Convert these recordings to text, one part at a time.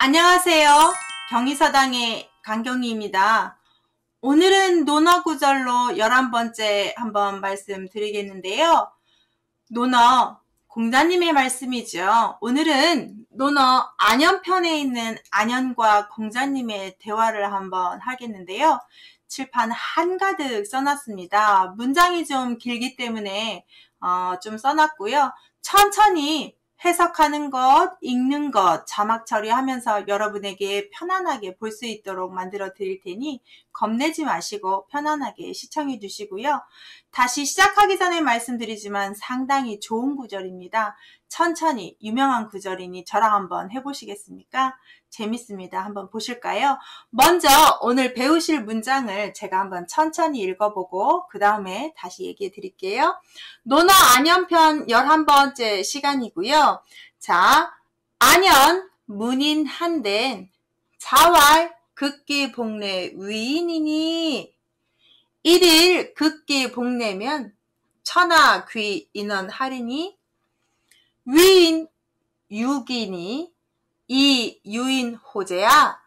안녕하세요. 경의서당의 강경희입니다. 오늘은 논어 구절로 11번째 한번 말씀드리겠는데요. 논어, 공자님의 말씀이죠. 오늘은 논어 안연편에 있는 안연과 공자님의 대화를 한번 하겠는데요. 칠판 한가득 써놨습니다. 문장이 좀 길기 때문에 좀 써놨고요. 천천히 해석하는 것, 읽는 것, 자막 처리하면서 여러분에게 편안하게 볼 수 있도록 만들어 드릴 테니 겁내지 마시고 편안하게 시청해 주시고요. 다시 시작하기 전에 말씀드리지만 상당히 좋은 구절입니다. 천천히 유명한 구절이니 저랑 한번 해보시겠습니까? 재밌습니다. 한번 보실까요? 먼저 오늘 배우실 문장을 제가 한번 천천히 읽어보고 그 다음에 다시 얘기해 드릴게요. 논어 안연편 11번째 시간이고요. 자, 안연 문인 한된 자왈 극기 복례 위인이니 일일 극기 복례면 천하 귀 인원 하리니 위인 유기니 이 유인 호재야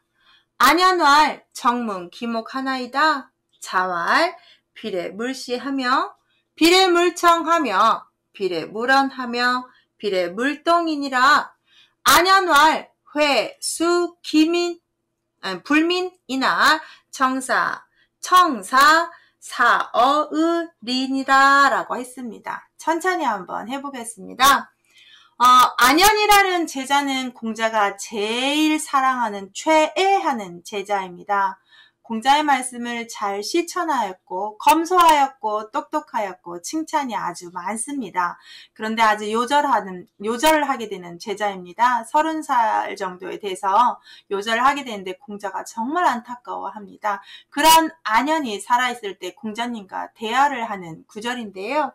안연왈 정문 기목하나이다 자왈 비례 물시하며 비례 물청하며 비례 물언하며 비례 물동이니라 안연왈 회수 기민 불민이나 청사 사어의린이라 라고 했습니다. 천천히 한번 해보겠습니다. 안연이라는 제자는 공자가 제일 사랑하는 최애하는 제자입니다. 공자의 말씀을 잘 실천하였고 검소하였고 똑똑하였고 칭찬이 아주 많습니다. 그런데 아주 요절을 하게 되는 제자입니다. 30살 정도에 돼서 요절을 하게 되는데 공자가 정말 안타까워합니다. 그런 안연이 살아있을 때 공자님과 대화를 하는 구절인데요.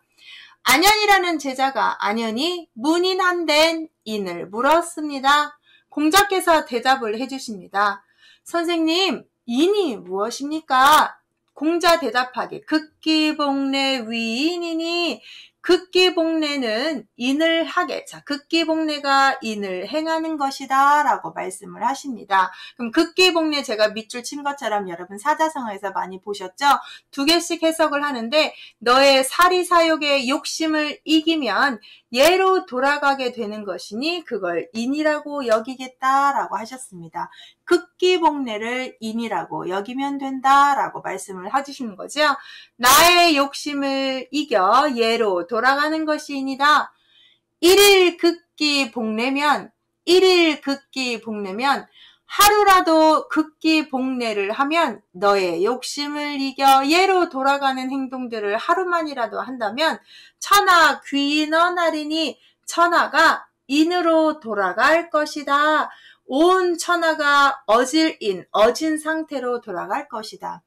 안연이라는 제자가 안연이 문인한된 인을 물었습니다. 공자께서 대답을 해주십니다. 선생님, 인이 무엇입니까? 공자 대답하기 극기복례 위인이니 극기복례는 인을 하게 극기복례가 인을 행하는 것이다 라고 말씀을 하십니다. 그럼 극기복례 제가 밑줄 친 것처럼 여러분 사자성어에서 많이 보셨죠? 두 개씩 해석을 하는데 너의 사리사욕의 욕심을 이기면 예로 돌아가게 되는 것이니 그걸 인이라고 여기겠다라고 하셨습니다. 극기복례를 인이라고 여기면 된다라고 말씀을 해주시는 거죠. 나의 욕심을 이겨 예로 돌아가는 것이니라. 일일 극기복례면 하루라도 극기복례를 하면 너의 욕심을 이겨 예로 돌아가는 행동들을 하루만이라도 한다면 천하 귀인언하리니 천하가 인으로 돌아갈 것이다. 온 천하가 어진 상태로 돌아갈 것이다.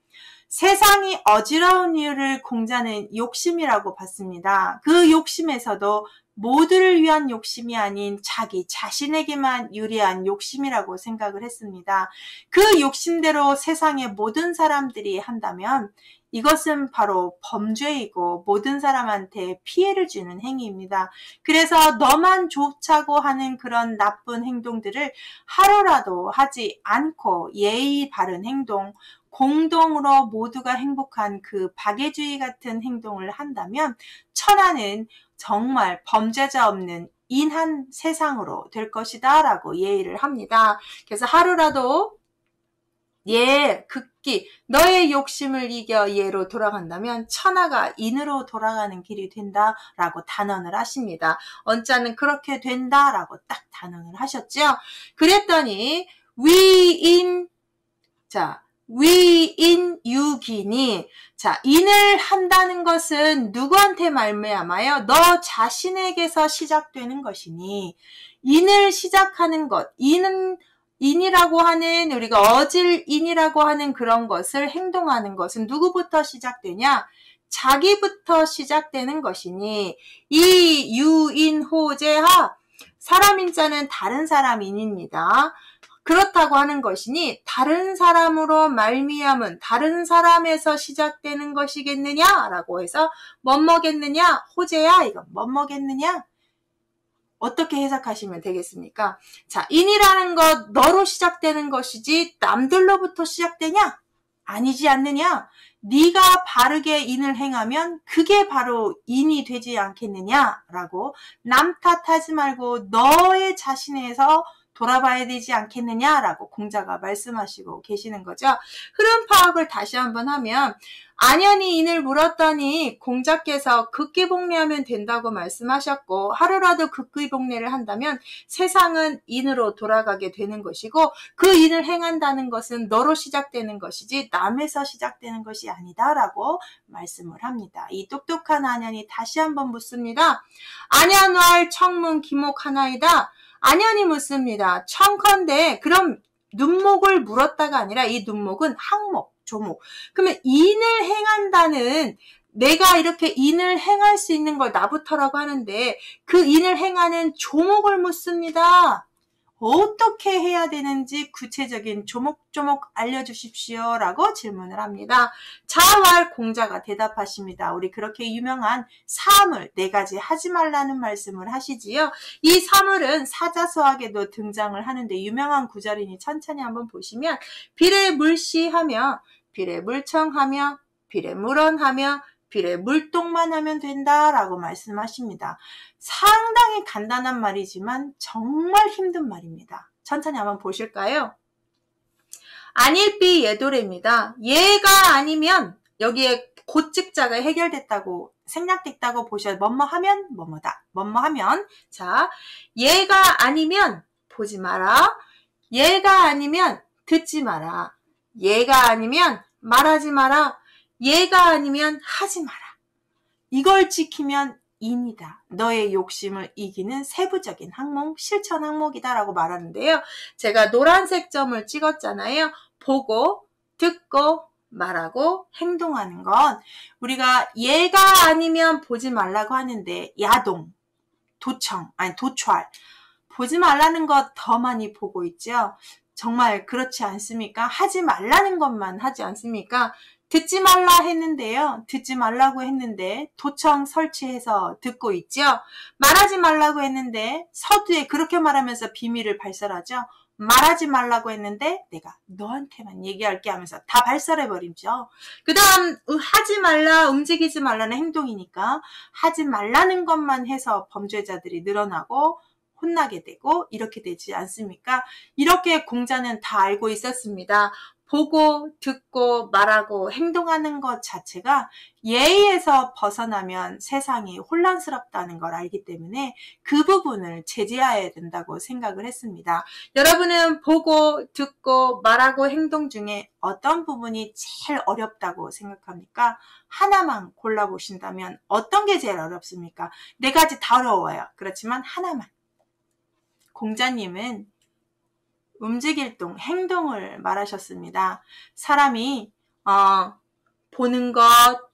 세상이 어지러운 이유를 공자는 욕심이라고 봤습니다. 그 욕심에서도 모두를 위한 욕심이 아닌 자기 자신에게만 유리한 욕심이라고 생각을 했습니다. 그 욕심대로 세상의 모든 사람들이 한다면 이것은 바로 범죄이고 모든 사람한테 피해를 주는 행위입니다. 그래서 너만 좋자고 하는 그런 나쁜 행동들을 하루라도 하지 않고 예의 바른 행동, 공동으로 모두가 행복한 그 박애주의 같은 행동을 한다면 천하는 정말 범죄자 없는 인한 세상으로 될 것이다 라고 예의를 합니다. 그래서 하루라도 극기 너의 욕심을 이겨 예로 돌아간다면 천하가 인으로 돌아가는 길이 된다라고 단언을 하십니다. 언자는 그렇게 된다라고 딱 단언을 하셨죠. 그랬더니 위인 유기니 인을 한다는 것은 누구한테 말미암아요? 너 자신에게서 시작되는 것이니 인을 시작하는 것 인이라고 하는 우리가 어질인이라고 하는 그런 것을 행동하는 것은 누구부터 시작되냐? 자기부터 시작되는 것이니 이 유인호재하 사람인자는 다른 사람인입니다. 그렇다고 하는 것이니 다른 사람으로 말미암은 다른 사람에서 시작되는 것이겠느냐라고 해서 뭐겠느냐? 호재야 이건 뭐겠느냐? 어떻게 해석하시면 되겠습니까? 자, 인이라는 것 너로 시작되는 것이지 남들로부터 시작되냐? 아니지 않느냐? 네가 바르게 인을 행하면 그게 바로 인이 되지 않겠느냐라고 남 탓하지 말고 너의 자신에서 돌아봐야 되지 않겠느냐라고 공자가 말씀하시고 계시는 거죠. 흐름 파악을 다시 한번 하면 안연히 인을 물었더니 공자께서 극기복례하면 된다고 말씀하셨고 하루라도 극기복례를 한다면 세상은 인으로 돌아가게 되는 것이고 그 인을 행한다는 것은 너로 시작되는 것이지 남에서 시작되는 것이 아니다라고 말씀을 합니다. 이 똑똑한 안연이 다시 한번 묻습니다. 안연왈 청문 기목하나이다. 안연이 묻습니다. 청컨대 그럼 눈목을 물었다가 아니라 이 눈목은 항목, 조목. 그러면 인을 행한다는 내가 이렇게 인을 행할 수 있는 걸 나부터라고 하는데 그 인을 행하는 조목을 묻습니다. 어떻게 해야 되는지 구체적인 조목조목 알려주십시오 라고 질문을 합니다. 자왈 공자가 대답하십니다. 우리 그렇게 유명한 사물 4가지 하지 말라는 말씀을 하시지요. 이 사물은 사자서학에도 등장을 하는데 유명한 구절이니 천천히 한번 보시면 비례 물시하며 비례 물청하며 비례 물언하며 비례 물동만 하면 된다라고 말씀하십니다. 상당히 간단한 말이지만 정말 힘든 말입니다. 천천히 한번 보실까요? 안일비 예도래입니다. 얘가 아니면 여기에 고측자가 해결됐다고 생략됐다고 보셔야 뭐뭐 하면 뭐뭐다. 뭐뭐 하면 자 얘가 아니면 보지 마라. 얘가 아니면 듣지 마라. 얘가 아니면 말하지 마라. 얘가 아니면 하지 마라. 이걸 지키면 인이다. 너의 욕심을 이기는 세부적인 항목, 실천 항목이다라고 말하는데요. 제가 노란색 점을 찍었잖아요. 보고, 듣고, 말하고, 행동하는 건 우리가 얘가 아니면 보지 말라고 하는데 야동, 도철 보지 말라는 것 더 많이 보고 있죠. 정말 그렇지 않습니까? 하지 말라는 것만 하지 않습니까? 듣지 말라 했는데요. 듣지 말라고 했는데 도청 설치해서 듣고 있죠. 말하지 말라고 했는데 서두에 그렇게 말하면서 비밀을 발설하죠. 말하지 말라고 했는데 내가 너한테만 얘기할게 하면서 다 발설해버리죠. 그 다음 하지 말라, 움직이지 말라는 행동이니까 하지 말라는 것만 해서 범죄자들이 늘어나고 혼나게 되고 이렇게 되지 않습니까? 이렇게 공자는 다 알고 있었습니다. 보고, 듣고, 말하고, 행동하는 것 자체가 예의에서 벗어나면 세상이 혼란스럽다는 걸 알기 때문에 그 부분을 제재해야 된다고 생각을 했습니다. 여러분은 보고, 듣고, 말하고, 행동 중에 어떤 부분이 제일 어렵다고 생각합니까? 하나만 골라보신다면 어떤 게 제일 어렵습니까? 4가지 다 어려워요. 그렇지만 하나만. 공자님은 움직일동, 행동을 말하셨습니다. 사람이 보는 것,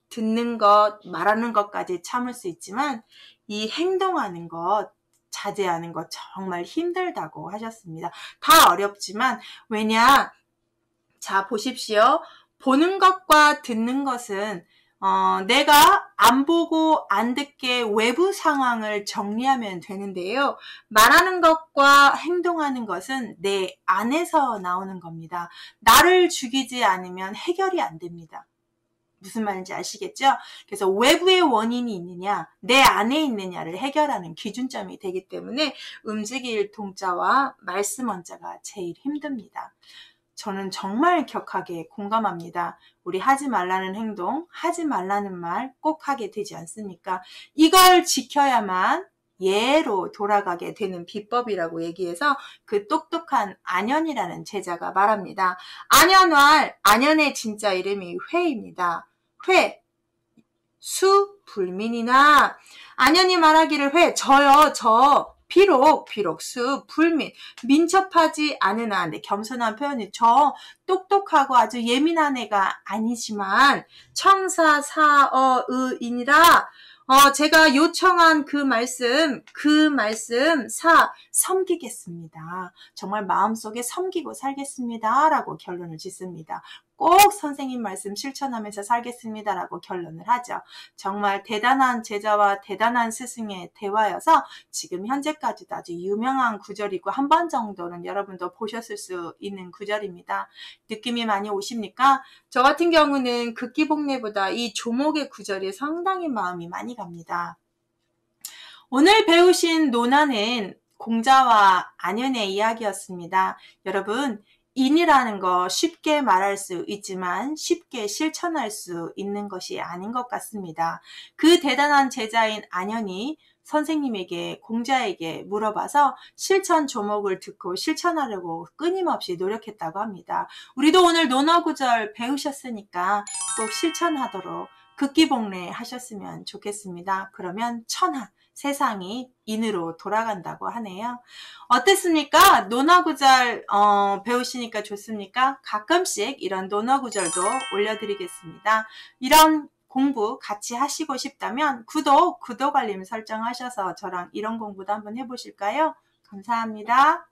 듣는 것, 말하는 것까지 참을 수 있지만 이 행동하는 것, 자제하는 것 정말 힘들다고 하셨습니다. 다 어렵지만 왜냐? 자, 보십시오. 보는 것과 듣는 것은 내가 안 보고 안 듣게 외부 상황을 정리하면 되는데요. 말하는 것과 행동하는 것은 내 안에서 나오는 겁니다. 나를 죽이지 않으면 해결이 안 됩니다. 무슨 말인지 아시겠죠? 그래서 외부의 원인이 있느냐, 내 안에 있느냐를 해결하는 기준점이 되기 때문에 움직일 동자와 말씀 원자가 제일 힘듭니다. 저는 정말 격하게 공감합니다. 우리 하지 말라는 행동, 하지 말라는 말 꼭 하게 되지 않습니까? 이걸 지켜야만 예로 돌아가게 되는 비법이라고 얘기해서 그 똑똑한 안연이라는 제자가 말합니다. 안연왈, 안연의 진짜 이름이 회입니다. 회, 수, 불민이나 안연이 말하기를 회, 저요, 저. 비록 수, 불민, 민첩하지 않으나, 네, 겸손한 표현이 저 똑똑하고 아주 예민한 애가 아니지만 청사, 사어, 의인이라 제가 요청한 그 말씀 섬기겠습니다. 정말 마음속에 섬기고 살겠습니다. 라고 결론을 짓습니다. 꼭 선생님 말씀 실천하면서 살겠습니다라고 결론을 하죠. 정말 대단한 제자와 대단한 스승의 대화여서 지금 현재까지도 아주 유명한 구절이고 한 번 정도는 여러분도 보셨을 수 있는 구절입니다. 느낌이 많이 오십니까? 저 같은 경우는 극기복례보다 이 조목의 구절이 상당히 마음이 많이 갑니다. 오늘 배우신 논화는 공자와 안현의 이야기였습니다. 여러분, 인이라는 거 쉽게 말할 수 있지만 쉽게 실천할 수 있는 것이 아닌 것 같습니다. 그 대단한 제자인 안현이 선생님에게, 공자에게 물어봐서 실천 조목을 듣고 실천하려고 끊임없이 노력했다고 합니다. 우리도 오늘 논어구절 배우셨으니까 꼭 실천하도록 극기복례 하셨으면 좋겠습니다. 그러면 천하, 세상이 인으로 돌아간다고 하네요. 어땠습니까? 논어구절 배우시니까 좋습니까? 가끔씩 이런 논어구절도 올려드리겠습니다. 이런 공부 같이 하시고 싶다면 구독 알림 설정하셔서 저랑 이런 공부도 한번 해보실까요? 감사합니다.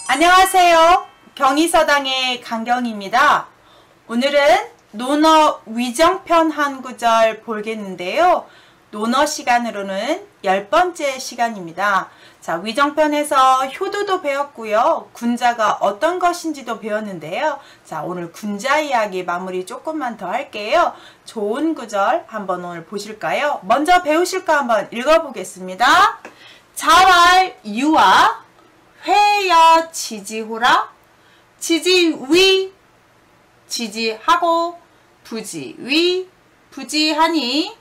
안녕하세요. 경희서당의 강경입니다. 오늘은 논어 위정편 한 구절 보겠는데요. 논어 시간으로는 10번째 시간입니다. 자, 위정편에서 효도도 배웠고요. 군자가 어떤 것인지도 배웠는데요. 자, 오늘 군자 이야기 마무리 조금만 더 할게요. 좋은 구절 한번 오늘 보실까요? 먼저 배우실 거 한번 읽어보겠습니다. 자왈 유아 회여 지지호라. 지지위 지지하고 부지위 부지하니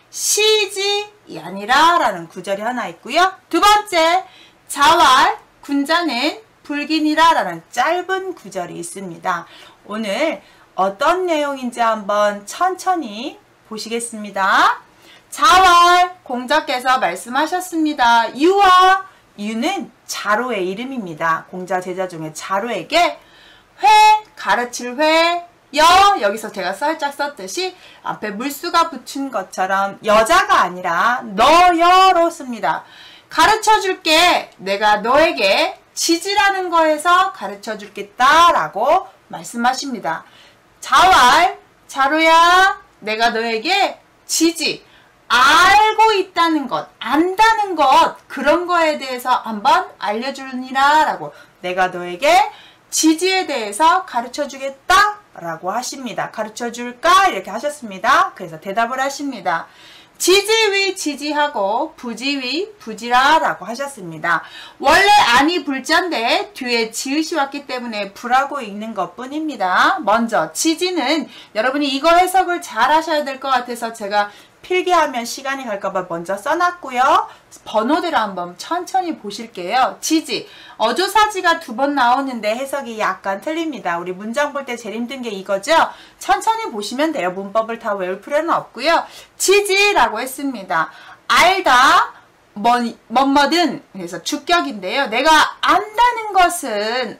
시지이 아니라 라는 구절이 하나 있고요. 두 번째, 자왈 군자는 불긴이라 라는 짧은 구절이 있습니다. 오늘 어떤 내용인지 한번 천천히 보시겠습니다. 자왈 공자께서 말씀하셨습니다. 유아, 유는 자로의 이름입니다. 공자 제자 중에 자로에게 회, 가르칠 회, 여기서 제가 살짝 썼듯이 앞에 물수가 붙은 것처럼 여자가 아니라 너여로 씁니다. 가르쳐줄게. 내가 너에게 지지라는 거에서 가르쳐줄겠다 라고 말씀하십니다. 자왈, 자로야, 내가 너에게 지지, 알고 있다는 것, 안다는 것, 그런 거에 대해서 한번 알려주니라 라고, 내가 너에게 지지에 대해서 가르쳐주겠다 라고 하십니다. 가르쳐줄까? 이렇게 하셨습니다. 그래서 대답을 하십니다. 지지위 지지하고 부지위 부지라 라고 하셨습니다. 원래 안이 불자인데 뒤에 지읒이 왔기 때문에 부라고 읽는 것 뿐입니다. 먼저 지지는 여러분이 이거 해석을 잘 하셔야 될 것 같아서 제가 필기하면 시간이 갈까봐 먼저 써놨고요. 번호대로 한번 천천히 보실게요. 지지, 어조사지가 2번 나오는데 해석이 약간 틀립니다. 우리 문장 볼 때 제일 힘든 게 이거죠. 천천히 보시면 돼요. 문법을 다 외울 필요는 없고요. 지지라고 했습니다. 알다, 뭐든 그래서 주격인데요. 내가 안다는 것은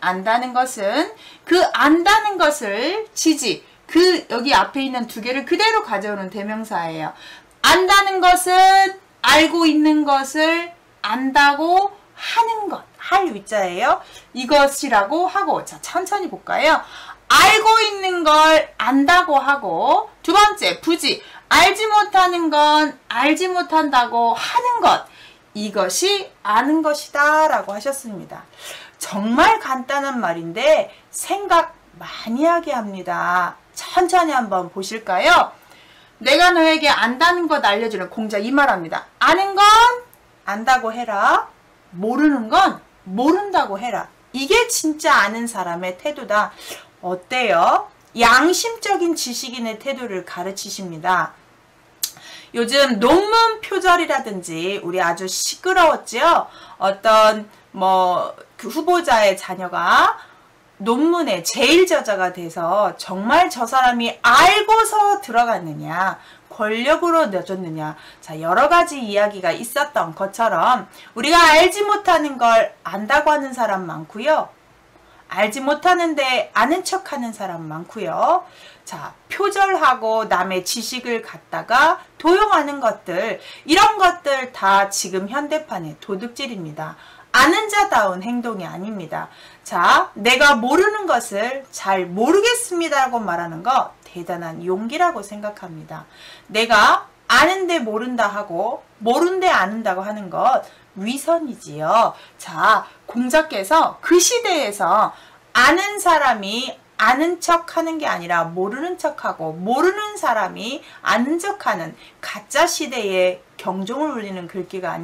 그 안다는 것을 지지, 여기 앞에 있는 2개를 그대로 가져오는 대명사예요. 안다는 것은 알고 있는 것을 안다고 하는 것, 할 위자예요. 이것이라고 하고, 자, 천천히 볼까요? 알고 있는 걸 안다고 하고, 두 번째, 부지, 알지 못하는 건 알지 못한다고 하는 것. 이것이 아는 것이다 라고 하셨습니다. 정말 간단한 말인데 생각 많이 하게 합니다. 천천히 한번 보실까요? 내가 너에게 안다는 것 알려주는 공자 이 말합니다. 아는 건 안다고 해라. 모르는 건 모른다고 해라. 이게 진짜 아는 사람의 태도다. 어때요? 양심적인 지식인의 태도를 가르치십니다. 요즘 논문 표절이라든지 우리 아주 시끄러웠죠? 어떤 그 후보자의 자녀가 논문에 제일 저자가 돼서 정말 저 사람이 알고서 들어갔느냐, 권력으로 넣어줬느냐, 자, 여러 가지 이야기가 있었던 것처럼 우리가 알지 못하는 걸 안다고 하는 사람 많고요. 알지 못하는데 아는 척하는 사람 많고요. 자, 표절하고 남의 지식을 갖다가 도용하는 것들, 이런 것들 다 지금 현대판의 도둑질입니다. 아는 자다운 행동이 아닙니다. 자, 내가 모르는 것을 잘 모르겠습니다라고 말하는 거 대단한 용기라고 생각합니다. 내가 아는데 모른다 하고 모른데 아는다고 하는 것 위선이지요. 자, 공자께서 그 시대에서 아는 사람이 아는 척 하는 게 아니라 모르는 척하고 모르는 사람이 아는 척하는 가짜 시대에 경종을 울리는 글귀가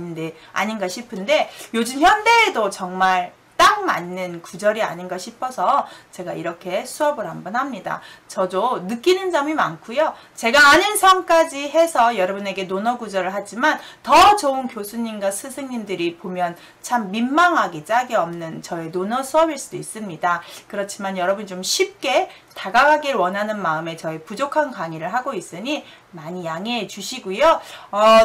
아닌가 싶은데 요즘 현대에도 정말 딱 맞는 구절이 아닌가 싶어서 제가 이렇게 수업을 한번 합니다. 저도 느끼는 점이 많고요. 제가 아는 선까지 해서 여러분에게 논어 구절을 하지만 더 좋은 교수님과 스승님들이 보면 참 민망하기 짝이 없는 저의 논어 수업일 수도 있습니다. 그렇지만 여러분 좀 쉽게 다가가길 원하는 마음에 저의 부족한 강의를 하고 있으니 많이 양해해 주시고요.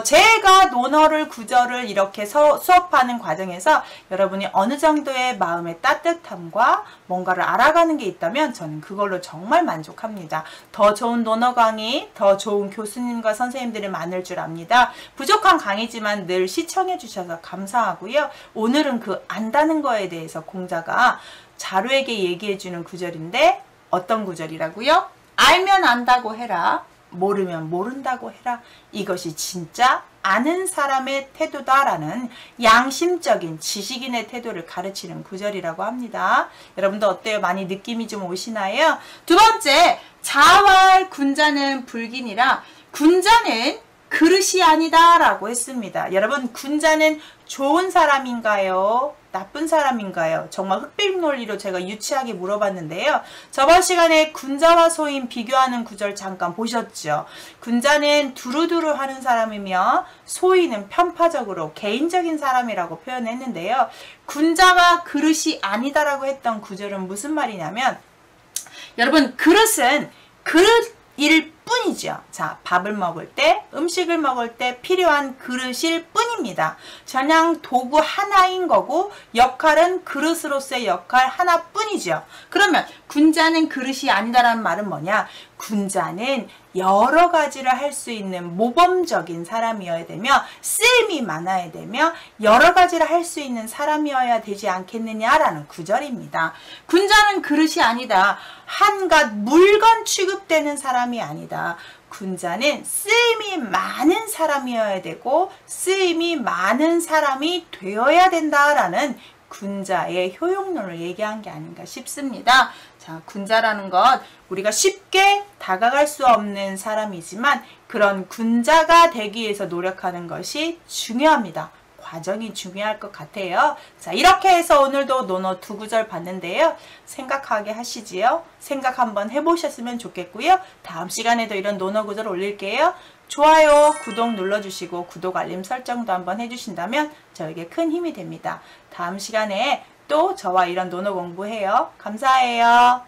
제가 논어를 구절을 이렇게 수업하는 과정에서 여러분이 어느 정도의 마음의 따뜻함과 뭔가를 알아가는 게 있다면 저는 그걸로 정말 만족합니다. 더 좋은 논어 강의, 더 좋은 교수님과 선생님들이 많을 줄 압니다. 부족한 강의지만 늘 시청해 주셔서 감사하고요. 오늘은 그 안다는 거에 대해서 공자가 자루에게 얘기해 주는 구절인데 어떤 구절이라고요? 알면 안다고 해라. 모르면 모른다고 해라. 이것이 진짜 아는 사람의 태도다라는 양심적인 지식인의 태도를 가르치는 구절이라고 합니다. 여러분도 어때요? 많이 느낌이 좀 오시나요? 두 번째, 자활 군자는 불긴이라. 군자는 그릇이 아니다 라고 했습니다. 여러분, 군자는 좋은 사람인가요? 나쁜 사람인가요? 정말 흑백 논리로 제가 유치하게 물어봤는데요. 저번 시간에 군자와 소인 비교하는 구절 잠깐 보셨죠? 군자는 두루두루 하는 사람이며 소인은 편파적으로 개인적인 사람이라고 표현했는데요. 군자가 그릇이 아니다라고 했던 구절은 무슨 말이냐면 여러분, 그릇은 그릇일 뿐이죠. 자, 밥을 먹을 때, 음식을 먹을 때 필요한 그릇일 뿐입니다. 그냥 도구 하나인 거고 역할은 그릇으로서의 역할 하나뿐이죠. 그러면 군자는 그릇이 아니다라는 말은 뭐냐? 군자는 여러 가지를 할 수 있는 모범적인 사람이어야 되며 쓰임이 많아야 되며 여러 가지를 할 수 있는 사람이어야 되지 않겠느냐라는 구절입니다. 군자는 그릇이 아니다. 한갓 물건 취급되는 사람이 아니다. 군자는 쓰임이 많은 사람이어야 되고 쓰임이 많은 사람이 되어야 된다라는 군자의 효용론을 얘기한 게 아닌가 싶습니다. 자, 군자라는 것 우리가 쉽게 다가갈 수 없는 사람이지만 그런 군자가 되기 위해서 노력하는 것이 중요합니다. 과정이 중요할 것 같아요. 자, 이렇게 해서 오늘도 논어 두 구절 봤는데요. 생각하게 하시지요. 생각 한번 해보셨으면 좋겠고요. 다음 시간에도 이런 논어 구절 올릴게요. 좋아요, 구독 눌러주시고 구독 알림 설정도 한번 해주신다면 저에게 큰 힘이 됩니다. 다음 시간에 또 저와 이런 논어 공부해요. 감사해요.